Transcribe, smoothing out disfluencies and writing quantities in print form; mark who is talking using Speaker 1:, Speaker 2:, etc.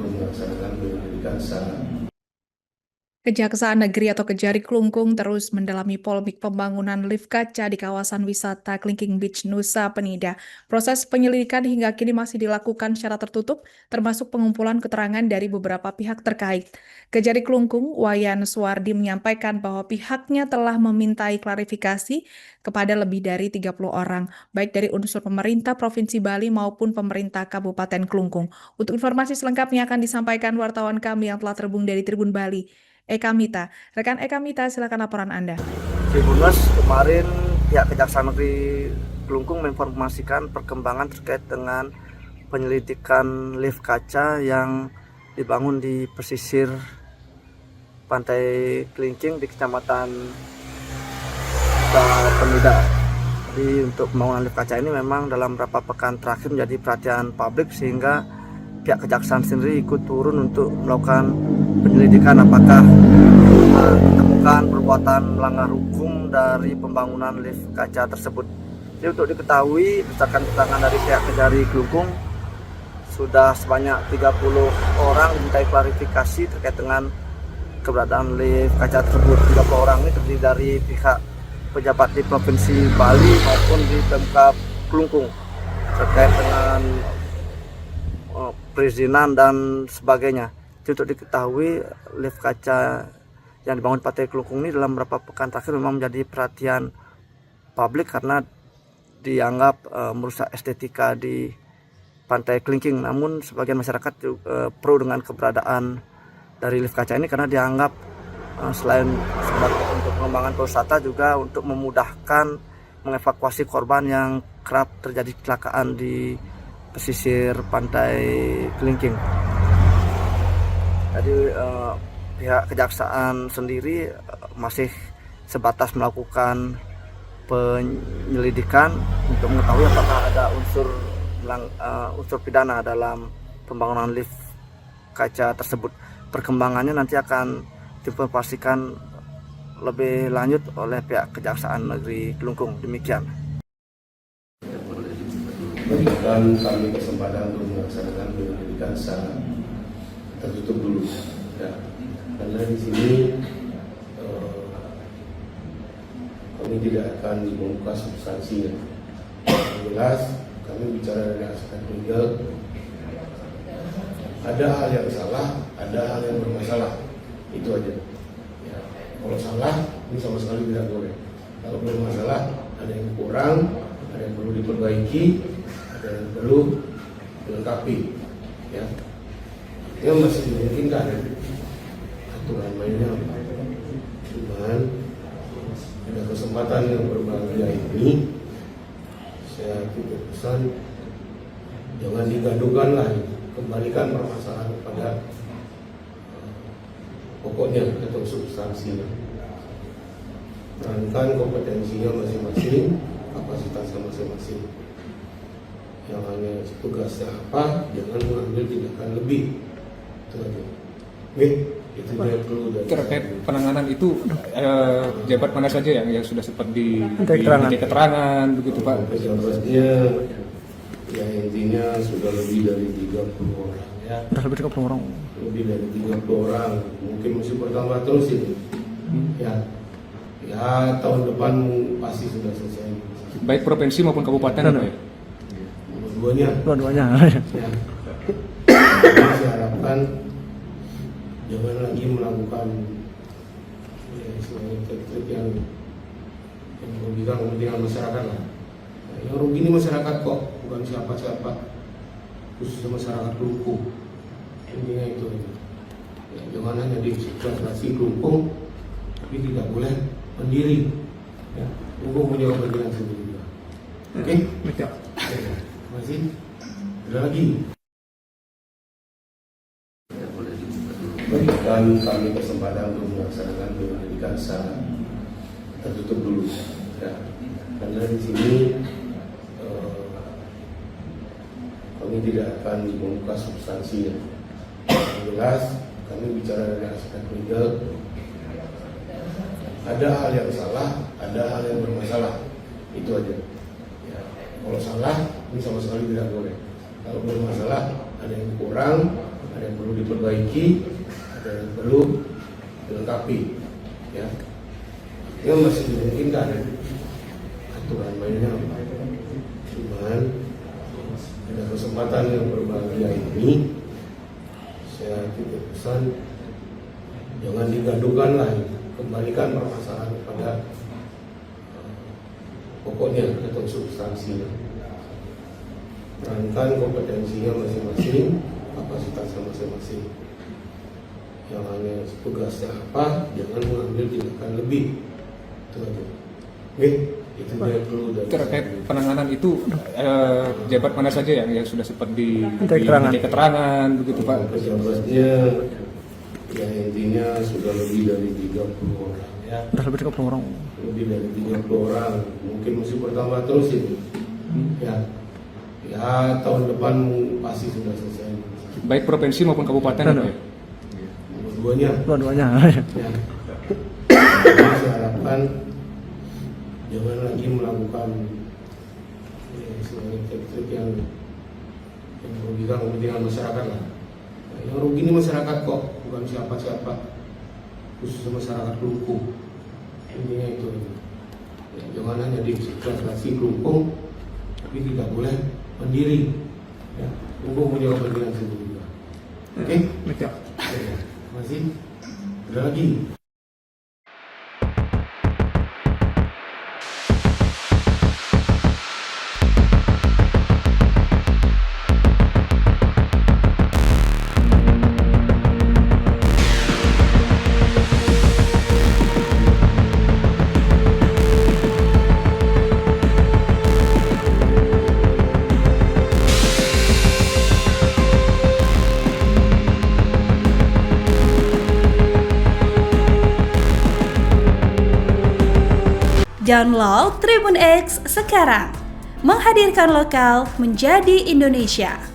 Speaker 1: untuk melaksanakan penyelidikan secara.
Speaker 2: Kejaksaan Negeri atau Kejari Klungkung terus mendalami polemik pembangunan lift kaca di kawasan wisata Klingking Beach, Nusa Penida. Proses penyelidikan hingga kini masih dilakukan secara tertutup, termasuk pengumpulan keterangan dari beberapa pihak terkait. Kejari Klungkung, Wayan Suwardi menyampaikan bahwa pihaknya telah memintai klarifikasi kepada lebih dari 30 orang, baik dari unsur pemerintah Provinsi Bali maupun pemerintah Kabupaten Klungkung. Untuk informasi selengkapnya akan disampaikan wartawan kami yang telah terhubung dari Tribun Bali. Eka Mita. Rekan Eka Mita, silakan laporan Anda.
Speaker 3: Tribunnews, kemarin pihak Kejaksaan Negeri Klungkung menginformasikan perkembangan terkait dengan penyelidikan lift kaca yang dibangun di pesisir Pantai Klingking di Kecamatan Penida. Jadi untuk pembangunan lift kaca ini memang dalam beberapa pekan terakhir menjadi perhatian publik, sehingga pihak kejaksaan sendiri ikut turun untuk melakukan penyelidikan apakah ditemukan perbuatan melanggar hukum dari pembangunan lift kaca tersebut. Jadi untuk diketahui, berdasarkan keterangan dari pihak Kejari Klungkung, sudah sebanyak 30 orang dimintai klarifikasi terkait dengan keberadaan lift kaca tersebut. 30 orang ini terdiri dari pihak pejabat di Provinsi Bali maupun di Pemkab Klungkung terkait dengan perizinan dan sebagainya. Jadi untuk diketahui, lift kaca yang dibangun Pantai Klungkung ini dalam beberapa pekan terakhir memang menjadi perhatian publik karena dianggap merusak estetika di Pantai Klingking. Namun sebagian masyarakat juga pro dengan keberadaan dari lift kaca ini karena dianggap selain sebagai untuk pengembangan pariwisata juga untuk memudahkan mengevakuasi korban yang kerap terjadi kecelakaan di pesisir Pantai Klingking. Jadi pihak kejaksaan sendiri masih sebatas melakukan penyelidikan untuk mengetahui apakah ada unsur pidana dalam pembangunan lift kaca tersebut. Perkembangannya nanti akan diinformasikan lebih lanjut oleh pihak Kejaksaan Negeri Klungkung. Demikian.
Speaker 1: Berikan kami kesempatan untuk melaksanakan penyelidikan secara tertutup dulu, ya. Karena di sini kami tidak akan membuka substansinya. Yang jelas kami bicara dari aspek legal. Ada hal yang salah, ada hal yang bermasalah, itu aja. Ya. Kalau salah, ini sama sekali tidak boleh. Kalau bermasalah, ada yang kurang, ada yang perlu diperbaiki, ada yang perlu dilengkapi, ya. Yang masih dimungkinkan aturan mainnya, cuman ada kesempatan yang berbahagia ini, saya titip pesan, jangan digaduhkan lagi, kembalikan permasalahan pada pokoknya atau substansinya. Perankan kompetensinya masing-masing, kapasitasnya masing-masing. Yang hanya tugasnya apa, jangan mengambil tindakan lebih. Itu aja. Itu dia perlu dari
Speaker 4: terkait penanganan itu jabat mana saja yang sudah sempat di keterangan begitu Pak?
Speaker 1: Pejabatnya ya intinya sudah lebih dari 30 orang, ya.
Speaker 4: Sudah lebih 30 orang.
Speaker 1: Lebih dari 30 orang, mungkin masih bertambah terus ini. Ya tahun depan pasti sudah selesai.
Speaker 4: Baik provinsi maupun kabupaten Pak ya?
Speaker 1: Dua-duanya. Ya. Jadi saya harapkan jangan lagi melakukan trik-trik yang merugikan kepentingan masyarakat lah. Yang rugi ini masyarakat kok, bukan siapa-siapa, khususnya masyarakat Klungkung. Intinya itu. Ya, jangan hanya dieksploitasi Klungkung, tapi tidak boleh mandiri. Ya, Klungkung punya kepentingan sendiri. Oke?
Speaker 4: Betul.
Speaker 1: Terima kasih. Ada lagi. Berikan kami kesempatan untuk melaksanakan penyelidikan secara tertutup dulu, ya. Karena di sini kami tidak akan membuka substansinya. Yang jelas kami bicara dari aspek legal. Ada hal yang salah, ada hal yang bermasalah, itu aja. Ya. Kalau salah, ini sama sekali tidak boleh. Kalau bermasalah, ada yang kurang, ada yang perlu diperbaiki, ada yang perlu dilengkapi, ya. Ini masih dimungkinkan aturan mainnya, cuman pada kesempatan yang berbahagia ini saya titip pesan, jangan digaduhkan lagi, kembalikan permasalahan pada pokoknya atau substansinya. Perankan kompetensinya masing-masing, kapasitasnya masing-masing. Yang hanya tugasnya apa, jangan mengambil tindakan lebih. Itu aja. Oke, itu dia perlu dari
Speaker 4: Terkait penanganan itu, jabat mana saja yang sudah sempat
Speaker 3: Minta
Speaker 4: keterangan begitu Pak?
Speaker 1: Pejabatnya, ya intinya sudah lebih dari 30 orang, ya.
Speaker 3: Udah lebih 30 orang.
Speaker 1: Lebih dari 30 orang, mungkin masih bertambah terus ini. Ya, tahun depan pasti sudah selesai.
Speaker 4: Baik provinsi maupun kabupaten ya, Pak, ya?
Speaker 1: Dua-duanya. Ya. Jadi saya harapkan jangan lagi melakukan trik-trik yang merugikan kepentingan masyarakat lah. Nah, yang rugi ini masyarakat kok, bukan siapa-siapa, khususnya masyarakat Kelungkung. Intinya itu. Ya, jangan hanya dieksploitasi Kelungkung, tapi tidak boleh mandiri. Ya, Kelungkung punya kepentingan sendiri. Oke?
Speaker 3: Oke.
Speaker 1: Terima kasih. Ada lagi?
Speaker 5: Download Tribun X sekarang, menghadirkan lokal menjadi Indonesia.